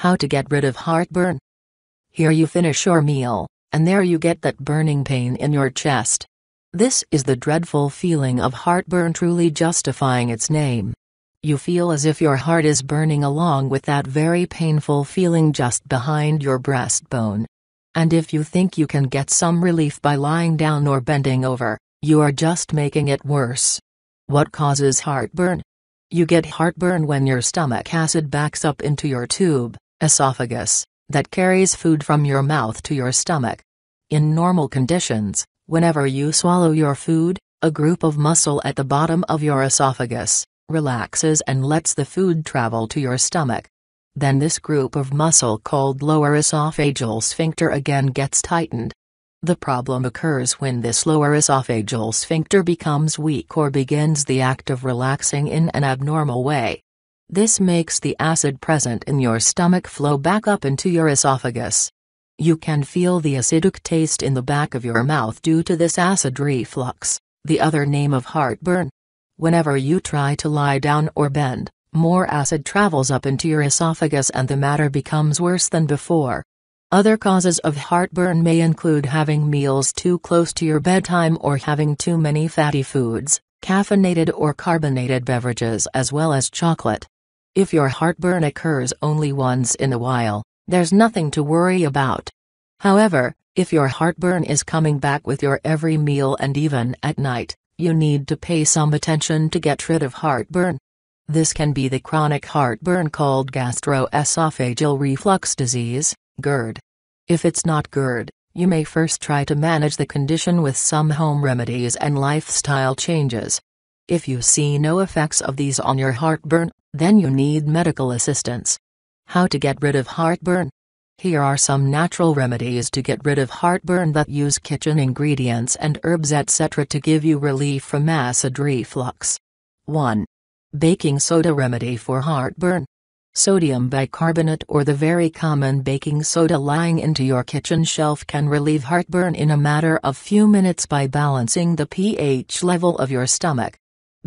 How to get rid of heartburn. Here you finish your meal, and there you get that burning pain in your chest. This is the dreadful feeling of heartburn, truly justifying its name. You feel as if your heart is burning along with that very painful feeling just behind your breastbone. And if you think you can get some relief by lying down or bending over, you are just making it worse. What causes heartburn? You get heartburn when your stomach acid backs up into your tube, esophagus, that carries food from your mouth to your stomach. In normal conditions, whenever you swallow your food, a group of muscle at the bottom of your esophagus relaxes and lets the food travel to your stomach. Then this group of muscle called lower esophageal sphincter again gets tightened. The problem occurs when this lower esophageal sphincter becomes weak or begins the act of relaxing in an abnormal way. This makes the acid present in your stomach flow back up into your esophagus. You can feel the acidic taste in the back of your mouth due to this acid reflux, the other name of heartburn. Whenever you try to lie down or bend, more acid travels up into your esophagus and the matter becomes worse than before. Other causes of heartburn may include having meals too close to your bedtime or having too many fatty foods, caffeinated or carbonated beverages as well as chocolate. If your heartburn occurs only once in a while, there's nothing to worry about. However, if your heartburn is coming back with your every meal and even at night, you need to pay some attention to get rid of heartburn. This can be the chronic heartburn called gastroesophageal reflux disease, GERD. If it's not GERD, you may first try to manage the condition with some home remedies and lifestyle changes. If you see no effects of these on your heartburn, then you need medical assistance. How to get rid of heartburn? Here are some natural remedies to get rid of heartburn that use kitchen ingredients and herbs etc. to give you relief from acid reflux. 1. Baking soda remedy for heartburn. Sodium bicarbonate or the very common baking soda lying into your kitchen shelf can relieve heartburn in a matter of few minutes by balancing the pH level of your stomach.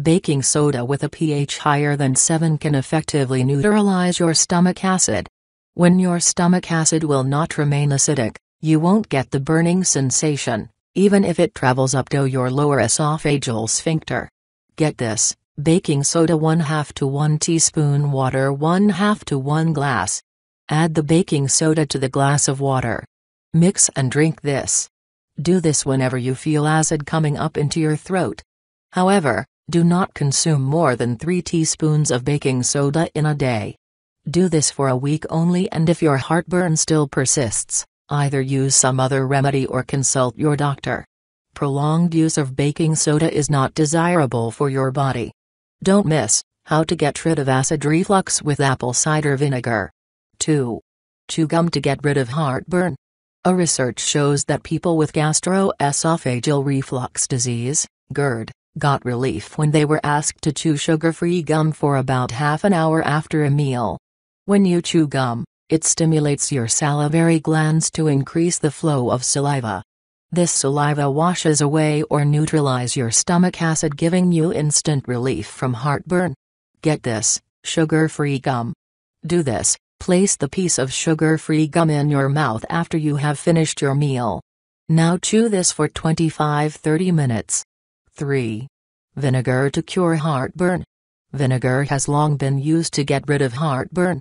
Baking soda with a pH higher than 7 can effectively neutralize your stomach acid. When your stomach acid will not remain acidic, you won't get the burning sensation, even if it travels up to your lower esophageal sphincter. Get this. Baking soda 1/2 to 1 teaspoon, water 1/2 to 1 glass. Add the baking soda to the glass of water. Mix and drink this. Do this whenever you feel acid coming up into your throat. However, do not consume more than 3 teaspoons of baking soda in a day. Do this for a week only, and if your heartburn still persists, either use some other remedy or consult your doctor. Prolonged use of baking soda is not desirable for your body. Don't miss how to get rid of acid reflux with apple cider vinegar. 2. Chew gum to get rid of heartburn. A research shows that people with gastroesophageal reflux disease, GERD, got relief when they were asked to chew sugar-free gum for about half an hour after a meal. When you chew gum, it stimulates your salivary glands to increase the flow of saliva. This saliva washes away or neutralizes your stomach acid, giving you instant relief from heartburn. Get this, sugar-free gum. Do this, place the piece of sugar-free gum in your mouth after you have finished your meal. Now chew this for 25-30 minutes. 3. Vinegar to cure heartburn. Vinegar has long been used to get rid of heartburn.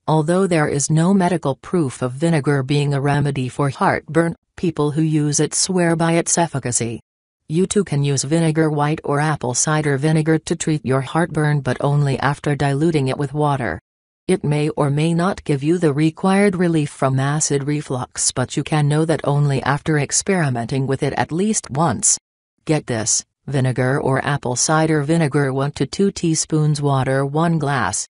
Although there is no medical proof of vinegar being a remedy for heartburn, people who use it swear by its efficacy. You too can use vinegar, white or apple cider vinegar, to treat your heartburn, but only after diluting it with water. It may or may not give you the required relief from acid reflux, but you can know that only after experimenting with it at least once. Get this, vinegar or apple cider vinegar 1 to 2 teaspoons, water 1 glass.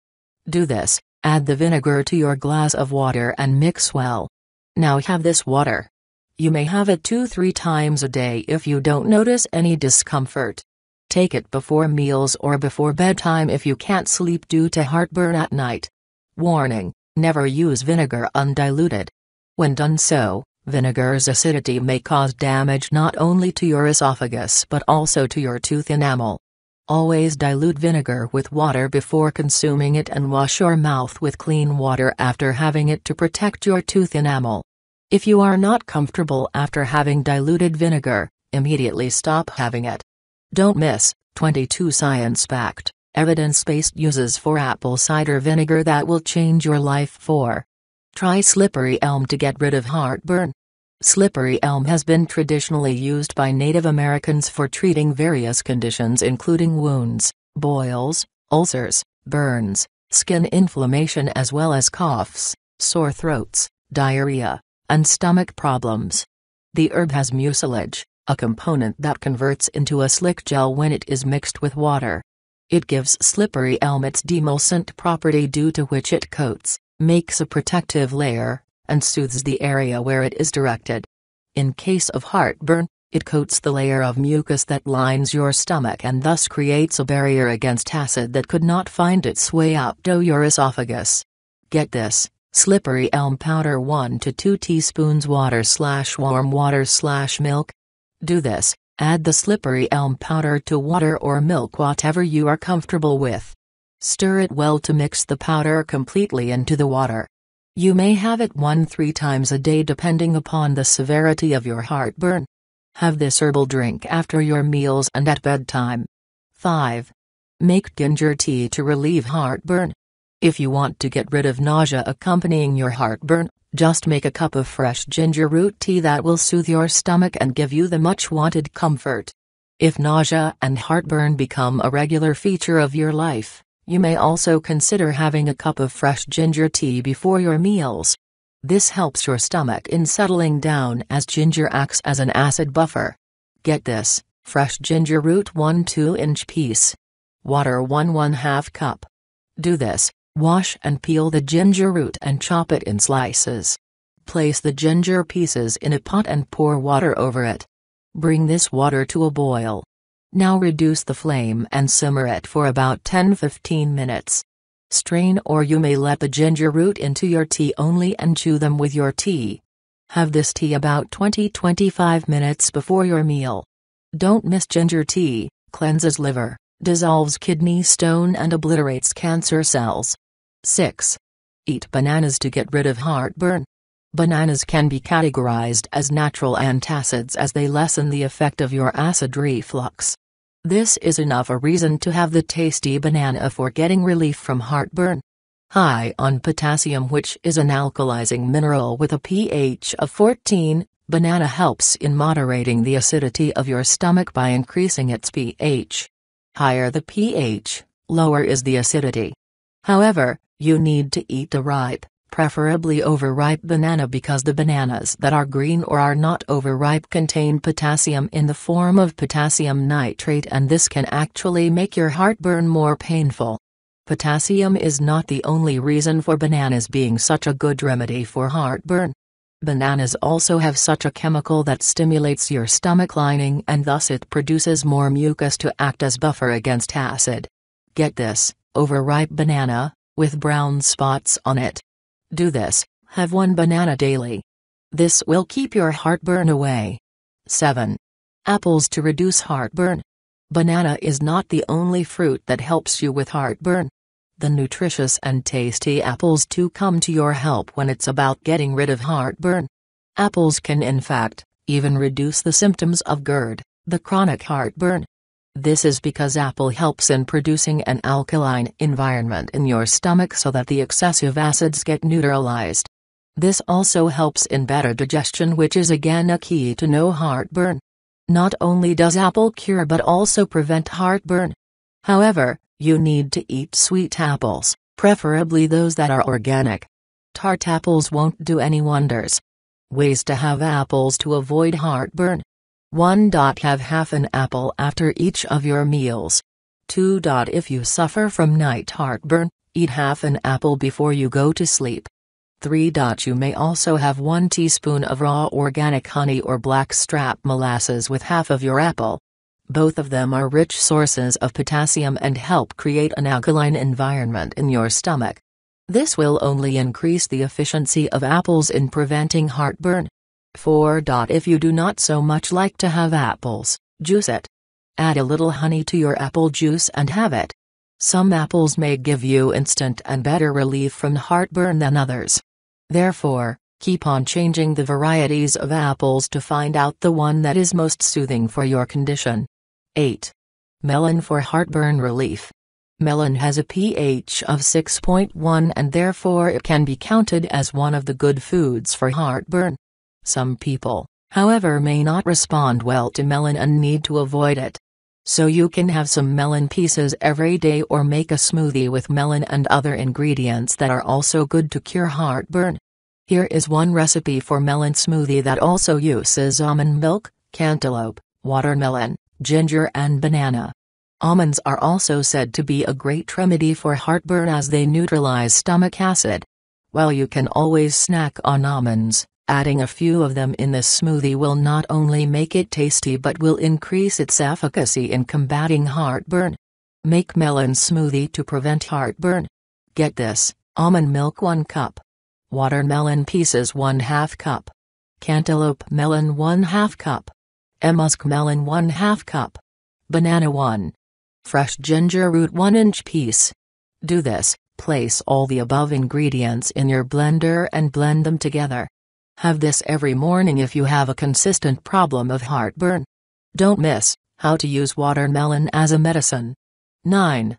Do this, add the vinegar to your glass of water and mix well. Now have this water. You may have it 2-3 times a day if you don't notice any discomfort. Take it before meals or before bedtime if you can't sleep due to heartburn at night. Warning: never use vinegar undiluted. When done so, vinegar's acidity may cause damage not only to your esophagus but also to your tooth enamel. Always dilute vinegar with water before consuming it and wash your mouth with clean water after having it to protect your tooth enamel. If you are not comfortable after having diluted vinegar, immediately stop having it. Don't miss 22 science-backed, evidence-based uses for apple cider vinegar that will change your life. 4. Try slippery elm to get rid of heartburn. Slippery elm has been traditionally used by Native Americans for treating various conditions including wounds, boils, ulcers, burns, skin inflammation as well as coughs, sore throats, diarrhea, and stomach problems. The herb has mucilage, a component that converts into a slick gel when it is mixed with water. It gives slippery elm its demulcent property due to which it coats, makes a protective layer, and soothes the area where it is directed. In case of heartburn, it coats the layer of mucus that lines your stomach and thus creates a barrier against acid that could not find its way up to your esophagus. Get this, slippery elm powder 1 to 2 teaspoons water/warm water/milk. Do this, add the slippery elm powder to water or milk, whatever you are comfortable with. Stir it well to mix the powder completely into the water. You may have it 1-3 times a day depending upon the severity of your heartburn. Have this herbal drink after your meals and at bedtime. 5. Make ginger tea to relieve heartburn. If you want to get rid of nausea accompanying your heartburn, just make a cup of fresh ginger root tea that will soothe your stomach and give you the much-wanted comfort. If nausea and heartburn become a regular feature of your life, you may also consider having a cup of fresh ginger tea before your meals. This helps your stomach in settling down as ginger acts as an acid buffer. Get this, fresh ginger root 1 2-inch piece. Water 1/2 cup. Do this, wash and peel the ginger root and chop it in slices. Place the ginger pieces in a pot and pour water over it. Bring this water to a boil. Now reduce the flame and simmer it for about 10-15 minutes. Strain, or you may let the ginger root into your tea only and chew them with your tea. Have this tea about 20-25 minutes before your meal. Don't miss ginger tea, cleanses liver, dissolves kidney stone and obliterates cancer cells. 6. Eat bananas to get rid of heartburn. Bananas can be categorized as natural antacids as they lessen the effect of your acid reflux. This is enough a reason to have the tasty banana for getting relief from heartburn. High on potassium, which is an alkalizing mineral with a pH of 14, banana helps in moderating the acidity of your stomach by increasing its pH. Higher the pH, lower is the acidity. However, you need to eat a ripe, preferably overripe banana because the bananas that are green or are not overripe contain potassium in the form of potassium nitrate, and this can actually make your heartburn more painful. Potassium is not the only reason for bananas being such a good remedy for heartburn. Bananas also have such a chemical that stimulates your stomach lining and thus it produces more mucus to act as buffer against acid. Get this, overripe banana, with brown spots on it. Do this, have 1 banana daily. This will keep your heartburn away. 7. Apples to reduce heartburn. Banana is not the only fruit that helps you with heartburn. The nutritious and tasty apples too come to your help when it's about getting rid of heartburn. Apples can in fact, even reduce the symptoms of GERD, the chronic heartburn. This is because apple helps in producing an alkaline environment in your stomach so that the excessive acids get neutralized. This also helps in better digestion, which is again a key to no heartburn. Not only does apple cure but also prevent heartburn. However, you need to eat sweet apples, preferably those that are organic. Tart apples won't do any wonders. Ways to have apples to avoid heartburn. 1. Have half an apple after each of your meals. 2. If you suffer from night heartburn, eat half an apple before you go to sleep. 3. You may also have 1 teaspoon of raw organic honey or blackstrap molasses with half of your apple. Both of them are rich sources of potassium and help create an alkaline environment in your stomach. This will only increase the efficiency of apples in preventing heartburn. 4. If you do not so much like to have apples, juice it. Add a little honey to your apple juice and have it. Some apples may give you instant and better relief from heartburn than others. Therefore, keep on changing the varieties of apples to find out the one that is most soothing for your condition. 8. Melon for heartburn relief. Melon has a pH of 6.1 and therefore it can be counted as one of the good foods for heartburn. Some people, however, may not respond well to melon and need to avoid it. So you can have some melon pieces every day or make a smoothie with melon and other ingredients that are also good to cure heartburn. Here is one recipe for melon smoothie that also uses almond milk, cantaloupe, watermelon, ginger and banana. Almonds are also said to be a great remedy for heartburn as they neutralize stomach acid. While you can always snack on almonds, adding a few of them in this smoothie will not only make it tasty but will increase its efficacy in combating heartburn. Make melon smoothie to prevent heartburn. Get this: almond milk 1 cup. Watermelon pieces 1/2 cup. Cantaloupe melon 1/2 cup. Musk melon 1/2 cup. Banana 1. Fresh ginger root 1-inch piece. Do this: place all the above ingredients in your blender and blend them together. Have this every morning if you have a consistent problem of heartburn. Don't miss how to use watermelon as a medicine. 9.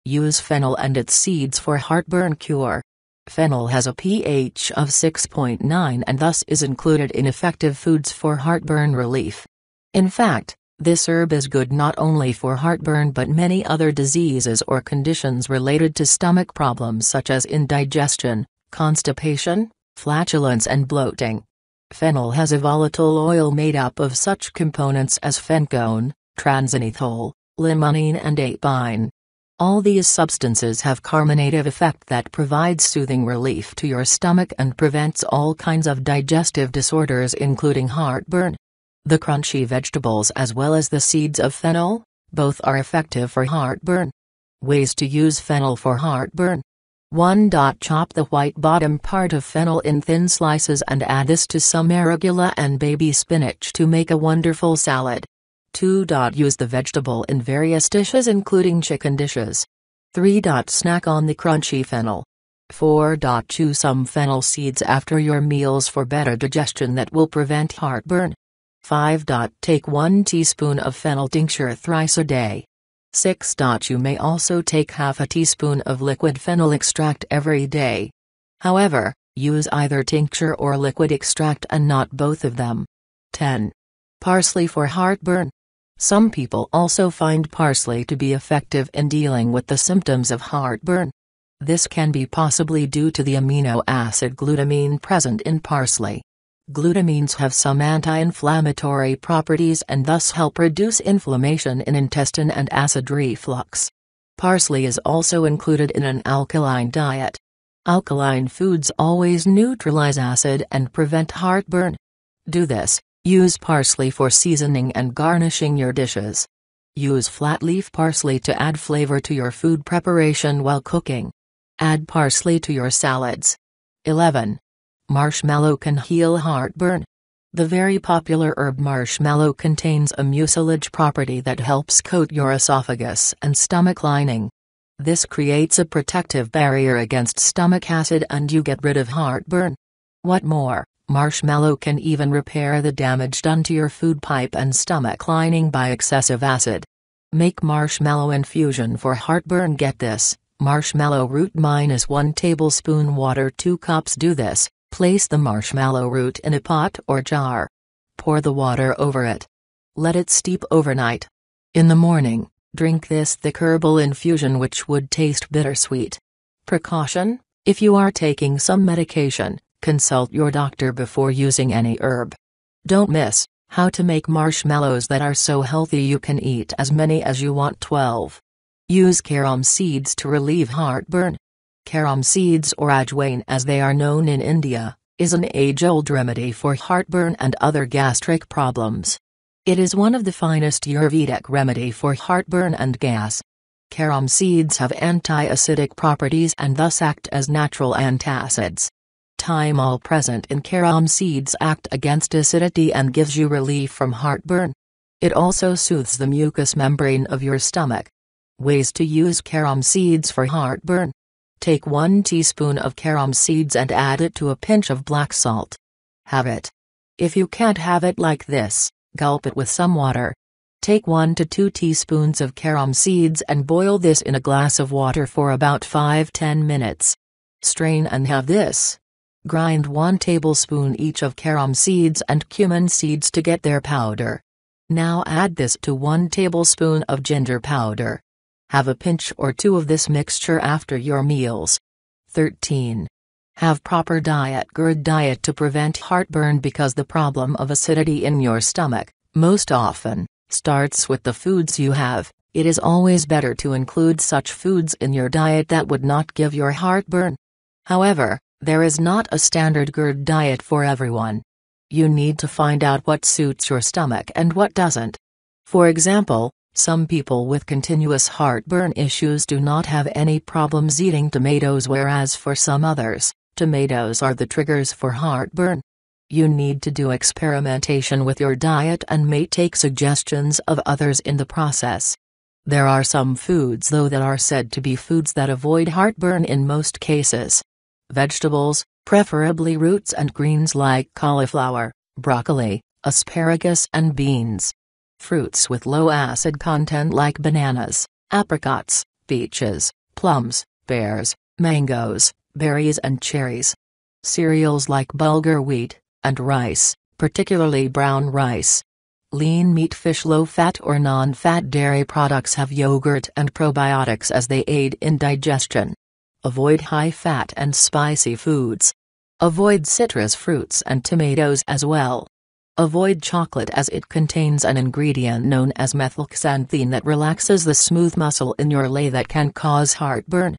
Use fennel and its seeds for heartburn cure. Fennel has a pH of 6.9 and thus is included in effective foods for heartburn relief. In fact, this herb is good not only for heartburn but many other diseases or conditions related to stomach problems such as indigestion, constipation, flatulence and bloating. Fennel has a volatile oil made up of such components as phenone, transenethol, limonene and apine. All these substances have carminative effect that provides soothing relief to your stomach and prevents all kinds of digestive disorders including heartburn. The crunchy vegetables as well as the seeds of fennel, both are effective for heartburn. Ways to use fennel for heartburn. 1. Chop the white bottom part of fennel in thin slices and add this to some arugula and baby spinach to make a wonderful salad. 2. Use the vegetable in various dishes including chicken dishes. 3. Snack on the crunchy fennel. 4. Chew some fennel seeds after your meals for better digestion that will prevent heartburn. 5. Take 1 teaspoon of fennel tincture thrice a day. 6. You may also take half a teaspoon of liquid fennel extract every day. However, use either tincture or liquid extract and not both of them. 10. Parsley for heartburn. Some people also find parsley to be effective in dealing with the symptoms of heartburn. This can be possibly due to the amino acid glutamine present in parsley. Glutamines have some anti-inflammatory properties and thus help reduce inflammation in intestine and acid reflux. Parsley is also included in an alkaline diet. Alkaline foods always neutralize acid and prevent heartburn. Do this: use parsley for seasoning and garnishing your dishes. Use flat leaf parsley to add flavor to your food preparation while cooking. Add parsley to your salads. 11. Marshmallow can heal heartburn. The very popular herb marshmallow contains a mucilage property that helps coat your esophagus and stomach lining. This creates a protective barrier against stomach acid and you get rid of heartburn. What more, marshmallow can even repair the damage done to your food pipe and stomach lining by excessive acid. Make marshmallow infusion for heartburn. Get this: marshmallow root -1 tablespoon water 2 cups. Do this: place the marshmallow root in a pot or jar. Pour the water over it. Let it steep overnight. In the morning, drink this thick herbal infusion which would taste bittersweet. Precaution: if you are taking some medication, consult your doctor before using any herb. Don't miss how to make marshmallows that are so healthy you can eat as many as you want. 12. Use carom seeds to relieve heartburn. Carom seeds, or ajwain as they are known in India, is an age-old remedy for heartburn and other gastric problems. It is one of the finest Ayurvedic remedy for heartburn and gas. Carom seeds have anti-acidic properties and thus act as natural antacids. Thymol present in carom seeds act against acidity and gives you relief from heartburn. It also soothes the mucous membrane of your stomach. Ways to use carom seeds for heartburn. Take 1 teaspoon of carom seeds and add it to a pinch of black salt. Have it. If you can't have it like this, gulp it with some water. Take 1 to 2 teaspoons of carom seeds and boil this in a glass of water for about 5–10 minutes. Strain and have this. Grind 1 tablespoon each of carom seeds and cumin seeds to get their powder. Now add this to 1 tablespoon of ginger powder. Have a pinch or 2 of this mixture after your meals. 13. Have proper diet. Good diet to prevent heartburn because the problem of acidity in your stomach, most often, starts with the foods you have. It is always better to include such foods in your diet that would not give your heartburn. However, there is not a standard GERD diet for everyone. You need to find out what suits your stomach and what doesn't. For example, some people with continuous heartburn issues do not have any problems eating tomatoes, whereas for some others, tomatoes are the triggers for heartburn. You need to do experimentation with your diet and may take suggestions of others in the process. There are some foods though that are said to be foods that avoid heartburn in most cases. Vegetables, preferably roots and greens like cauliflower, broccoli, asparagus and beans. Fruits with low acid content like bananas, apricots, peaches, plums, pears, mangoes, berries and cherries. Cereals like bulgur wheat, and rice, particularly brown rice. Lean meat, fish, low-fat or non-fat dairy products have yogurt and probiotics as they aid in digestion. Avoid high-fat and spicy foods. Avoid citrus fruits and tomatoes as well. Avoid chocolate as it contains an ingredient known as methylxanthine that relaxes the smooth muscle in your jaw that can cause heartburn.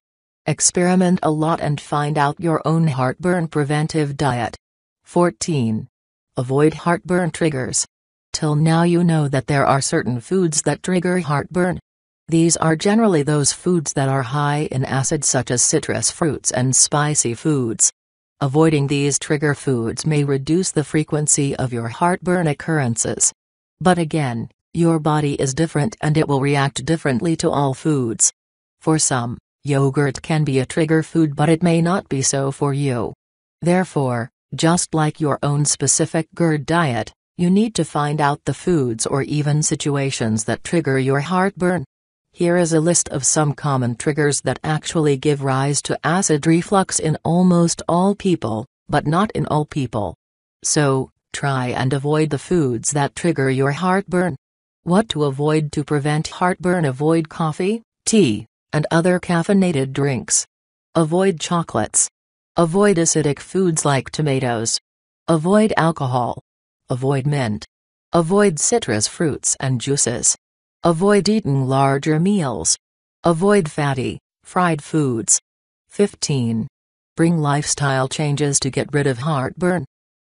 Experiment a lot and find out your own heartburn preventive diet. 14. Avoid heartburn triggers. Till now you know that there are certain foods that trigger heartburn. These are generally those foods that are high in acid such as citrus fruits and spicy foods. Avoiding these trigger foods may reduce the frequency of your heartburn occurrences. But again, your body is different and it will react differently to all foods. For some, yogurt can be a trigger food, but it may not be so for you. Therefore, just like your own specific GERD diet, you need to find out the foods or even situations that trigger your heartburn. Here is a list of some common triggers that actually give rise to acid reflux in almost all people, but not in all people. So, try and avoid the foods that trigger your heartburn. What to avoid to prevent heartburn? Avoid coffee, tea, and other caffeinated drinks. Avoid chocolates. Avoid acidic foods like tomatoes. Avoid alcohol. Avoid mint. Avoid citrus fruits and juices. Avoid eating larger meals. Avoid fatty, fried foods. 15. Bring lifestyle changes to get rid of heartburn.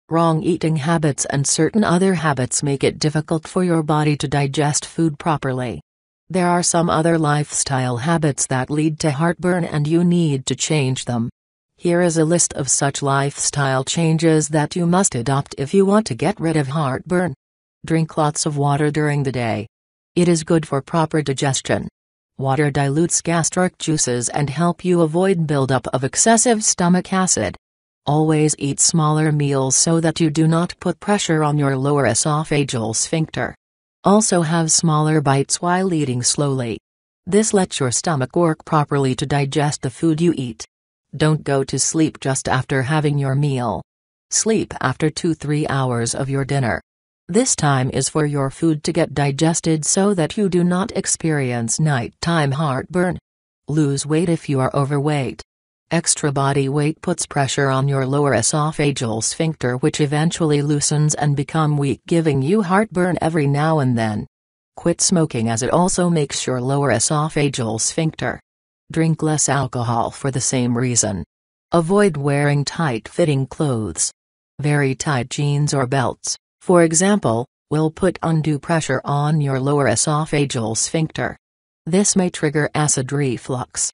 Wrong eating habits and certain other habits make it difficult for your body to digest food properly. There are some other lifestyle habits that lead to heartburn and you need to change them. Here is a list of such lifestyle changes that you must adopt if you want to get rid of heartburn. Drink lots of water during the day. It is good for proper digestion. Water dilutes gastric juices and help you avoid buildup of excessive stomach acid. Always eat smaller meals so that you do not put pressure on your lower esophageal sphincter. Also have smaller bites while eating slowly. This lets your stomach work properly to digest the food you eat. Don't go to sleep just after having your meal. Sleep after 2–3 hours of your dinner. This time is for your food to get digested so that you do not experience nighttime heartburn. Lose weight if you are overweight. Extra body weight puts pressure on your lower esophageal sphincter, which eventually loosens and become weak, giving you heartburn every now and then. Quit smoking as it also makes your lower esophageal sphincter. Drink less alcohol for the same reason. Avoid wearing tight-fitting clothes. Very tight jeans or belts, for example, will put undue pressure on your lower esophageal sphincter. This may trigger acid reflux.